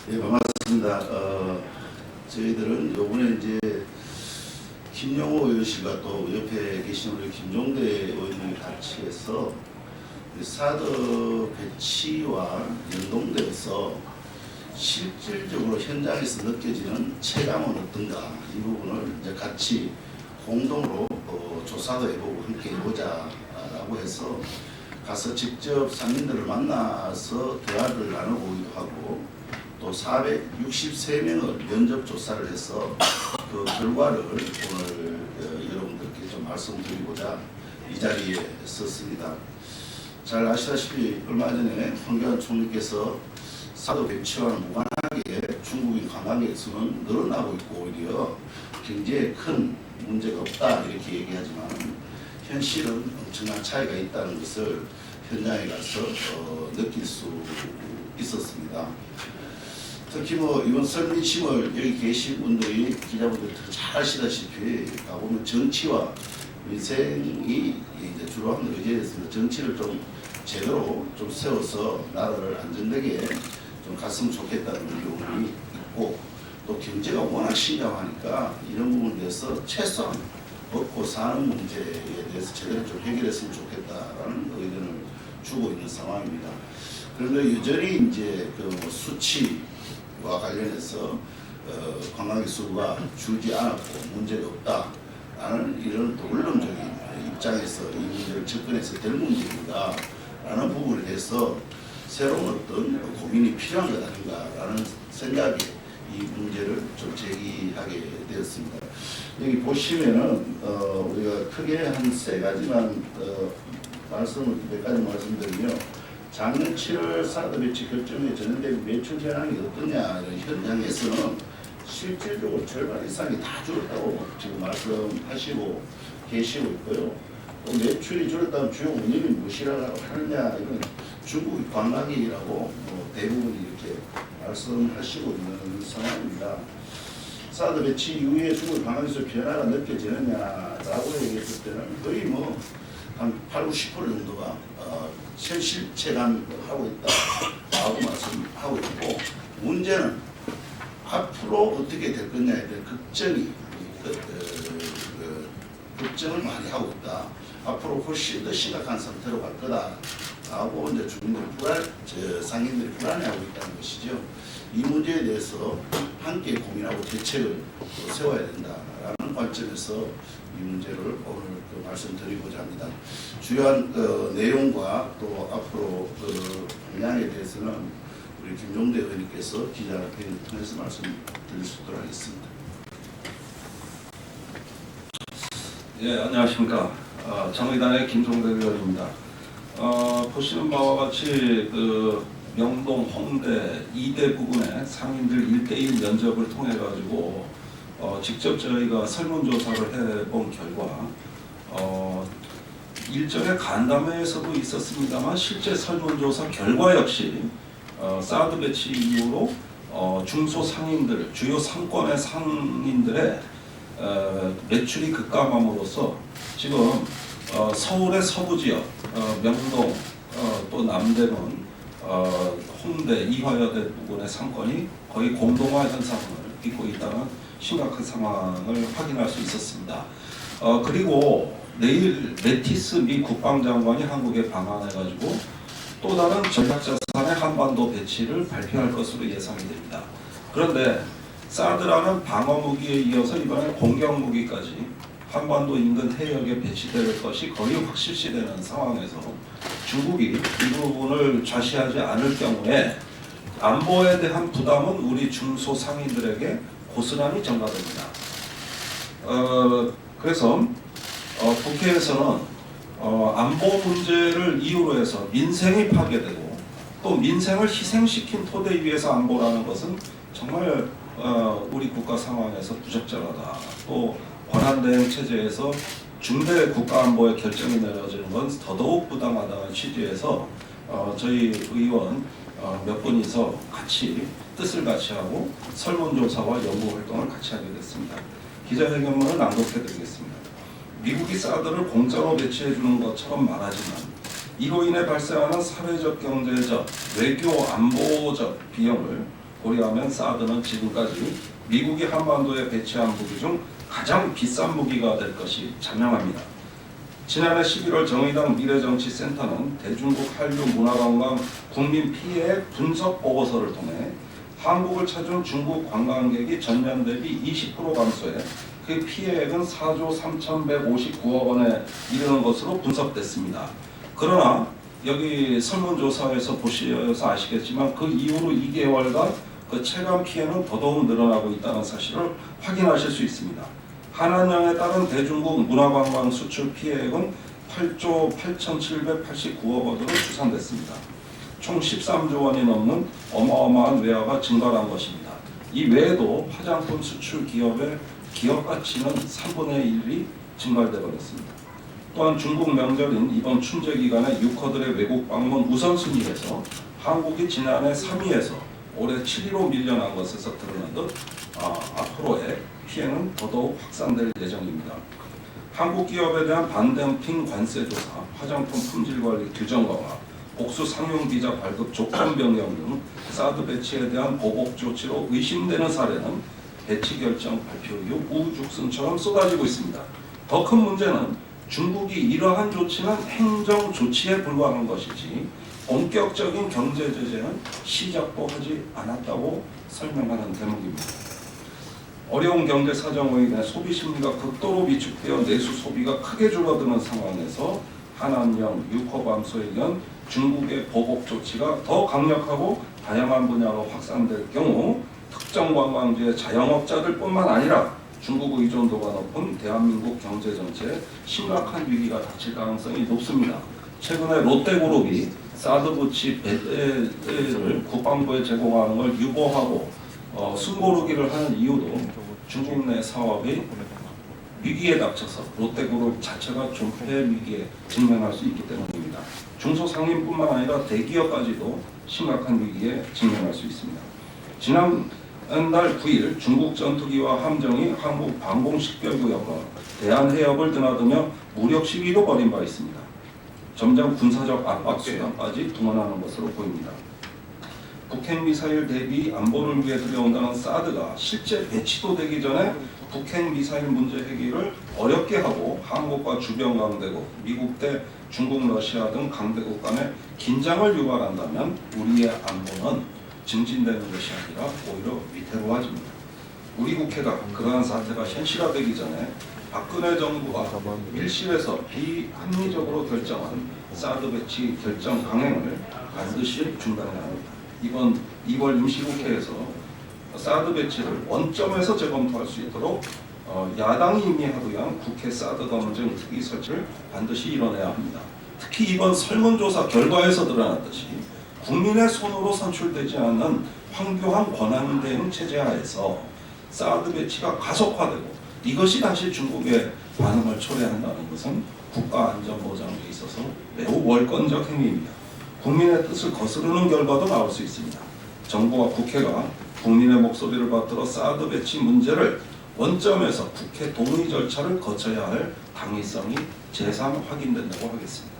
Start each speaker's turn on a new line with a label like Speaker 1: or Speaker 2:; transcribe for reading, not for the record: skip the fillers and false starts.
Speaker 1: 예, 반갑습니다. 저희들은 요번에 이제 김영호 의원실과 또 옆에 계신 우리 김종대 의원님이 같이 해서 사드 배치와 연동돼서 실질적으로 현장에서 느껴지는 체감은 어떤가 이 부분을 이제 같이 공동으로 조사도 해보고 함께 해보자라고 해서 가서 직접 상인들을 만나서 대화를 나눠보기도 하고 또 463명을 면접 조사를 해서 그 결과를 오늘 여러분들께 좀 말씀드리고자 이 자리에 섰습니다. 잘 아시다시피 얼마 전에 황교안 총리께서 사드 배치와는 무관하게 중국인 관광객 수는 늘어나고 있고 오히려 경제에 큰 문제가 없다 이렇게 얘기하지만 현실은 엄청난 차이가 있다는 것을 현장에 가서 느낄 수 있었습니다. 특히 이번 설민심을 여기 계신 분들이 기자분들 잘 아시다시피 가보면 정치와 민생이 이제 주로 하는 의제에 있습니다. 정치를 좀 제대로 좀 세워서 나라를 안전되게 좀 갔으면 좋겠다는 의견이 있고 또 경제가 워낙 심각하니까 이런 부분에 대해서 최소한 먹고 사는 문제에 대해서 제대로 좀 해결했으면 좋겠다라는 의견을 주고 있는 상황입니다. 그런데 여전히 이제 그 수치와 관련해서 관광객 수가 줄지 않았고 문제가 없다라는 이런 원론적인 입장에서 이 문제를 접근해서 될 문제입니다. 라는 부분에 대해서 새로운 어떤 고민이 필요한 것 아닌가라는 생각에 이 문제를 좀 제기하게 되었습니다. 여기 보시면은 우리가 크게 한 세 가지만 몇 가지 말씀드리면 작년 7월 사드 배치 결정에 전환된 매출 현황이 어떠냐 이런 현장에서는 실질적으로 절반 이상이 다 줄었다고 지금 말씀하시고 계시고 있고요. 또 매출이 줄었다면 주요 원인이 무엇이라고 하느냐 이건 중국 관광객이라고 대부분 이렇게 말씀하시고 있는 상황입니다. 사드 배치 이후에 중국 관광에서 변화가 느껴지느냐라고 얘기했을 때는 거의 한 80, 90% 정도가 현실 체감하고 있다라고 말씀하고 있고 문제는 앞으로 어떻게 될 거냐에 대한 걱정을 많이 하고 있다. 앞으로 훨씬 더 심각한 상태로 갈 거다라고 이제 주민들 상인들이 불안해하고 있다는 것이죠. 이 문제에 대해서 함께 고민하고 대책을 세워야 된다라는 관점에서 이 문제를 오늘 말씀드리고자 합니다. 주요한 내용과 또 앞으로 방향에 대해서는 우리 김종대 의원님께서 기자회견을 통해서 말씀드릴 수 있도록 하겠습니다.
Speaker 2: 예, 안녕하십니까. 정의당의 김종대 의원입니다. 보시는 바와 같이 명동, 홍대, 이대 부근에 상인들 1대1 면접을 통해 가지고 직접 저희가 설문조사를 해본 결과 일전에 간담회에서도 있었습니다만 실제 설문조사 결과 역시 사드 배치 이후로 중소상인들, 주요 상권의 상인들의 매출이 급감함으로써 지금 서울의 서부 지역, 명동, 또 남대문, 홍대, 이화여대 부근의 상권이 거의 공동화 현상을 빚고 있다는 심각한 상황을 확인할 수 있었습니다. 그리고 내일 매티스 미 국방장관이 한국에 방한해가지고 또 다른 전략자산의 한반도 배치를 발표할 것으로 예상이 됩니다. 그런데 사드라는 방어무기에 이어서 이번에 공격무기까지 한반도 인근 해역에 배치될 것이 거의 확실시되는 상황에서 중국이 이 부분을 좌시하지 않을 경우에 안보에 대한 부담은 우리 중소상인들에게 고스란히 전가됩니다. 그래서 국회에서는 안보 문제를 이유로 해서 민생이 파괴되고 또 민생을 희생시킨 토대 위에서 안보라는 것은 정말 우리 국가 상황에서 부적절하다. 또 권한대행 체제에서 중대 국가안보의 결정이 내려지는 건 더더욱 부당하다는 취지에서 저희 의원 몇 분이서 같이 뜻을 같이 하고 설문조사와 연구활동을 같이 하게 됐습니다. 기자회견문을 낭독해드리겠습니다. 미국이 사드를 공짜로 배치해주는 것처럼 말하지만 이로 인해 발생하는 사회적, 경제적, 외교, 안보적 비용을 고려하면 사드는 지금까지 미국이 한반도에 배치한 무기 중 가장 비싼 무기가 될 것이 자명합니다. 지난해 11월 정의당 미래정치센터는 대중국 한류 문화관광 국민 피해액 분석 보고서를 통해 한국을 찾은 중국 관광객이 전년 대비 20% 감소해 그 피해액은 4조 3,159억 원에 이르는 것으로 분석됐습니다. 그러나 여기 설문조사에서 보셔서 아시겠지만 그 이후로 2개월간 그 체감 피해는 더더욱 늘어나고 있다는 사실을 확인하실 수 있습니다. 한한령에 따른 대중국 문화관광 수출 피해액은 8조 8,789억 원으로 추산됐습니다. 총 13조 원이 넘는 어마어마한 외화가 증발한 것입니다. 이 외에도 화장품 수출 기업의 기업 가치는 3분의 1이 증발돼 버렸습니다. 또한 중국 명절인 이번 춘제 기간에 유커들의 외국 방문 우선순위에서 한국이 지난해 3위에서 올해 7위로 밀려난 것에서 드러나듯 앞으로의 피해는 더더욱 확산될 예정입니다. 한국 기업에 대한 반덤핑 관세 조사, 화장품 품질 관리 규정 강화, 복수 상용 비자 발급 조건 변경 등 사드 배치에 대한 보복 조치로 의심되는 사례는 배치 결정 발표 이후 우죽순처럼 쏟아지고 있습니다. 더 큰 문제는 중국이 이러한 조치는 행정 조치에 불과한 것이지 본격적인 경제 제재는 시작도 하지 않았다고 설명하는 대목입니다. 어려운 경제 사정으로 인해 소비 심리가 극도로 위축되어 내수 소비가 크게 줄어드는 상황에서 한한령 유커 감소에 의한 중국의 보복 조치가 더 강력하고 다양한 분야로 확산될 경우 특정 관광지의 자영업자들뿐만 아니라 중국 의존도가 높은 대한민국 경제 전체에 심각한 위기가 닥칠 가능성이 높습니다. 최근에 롯데그룹이 사드 배치 배대를 국방부에 제공하는 걸 유보하고 숨고르기를 하는 이유도 중국 내 사업이 위기에 닥쳐서 롯데그룹 자체가 존폐 위기에 직면할 수 있기 때문입니다. 중소상인뿐만 아니라 대기업까지도 심각한 위기에 직면할 수 있습니다. 지난달 9일 중국 전투기와 함정이 한국 방공식별구역과 대한해협을 드나들며 무력 시위도 벌인 바 있습니다. 점점 군사적 압박 수단까지 동원하는 것으로 보입니다. 북핵 미사일 대비 안보를 위해 들여온다는 사드가 실제 배치도 되기 전에 북핵 미사일 문제 해결을 어렵게 하고 한국과 주변 강대국, 미국 대 중국, 러시아 등 강대국 간의 긴장을 유발한다면 우리의 안보는 증진되는 것이 아니라 오히려 위태로워집니다. 우리 국회가 그러한 사태가 현실화되기 전에 박근혜 정부가 밀실에서 비합리적으로 결정한 사드 배치 결정 강행을 반드시 중단해야 합니다. 이번 2월 임시국회에서 사드 배치를 원점에서 재검토할 수 있도록 야당이 임의하기 위한 국회 사드 검증 특위 설치를 반드시 이뤄내야 합니다. 특히 이번 설문조사 결과에서 드러났듯이 국민의 손으로 선출되지 않는 황교안 권한 대응 체제 하에서 사드 배치가 가속화되고 이것이 다시 중국의 반응을 초래한다는 것은 국가 안전 보장에 있어서 매우 월권적 행위입니다. 국민의 뜻을 거스르는 결과도 나올 수 있습니다. 정부와 국회가 국민의 목소리를 받들어 사드 배치 문제를 원점에서 국회 동의 절차를 거쳐야 할 당위성이 재상 확인된다고 하겠습니다.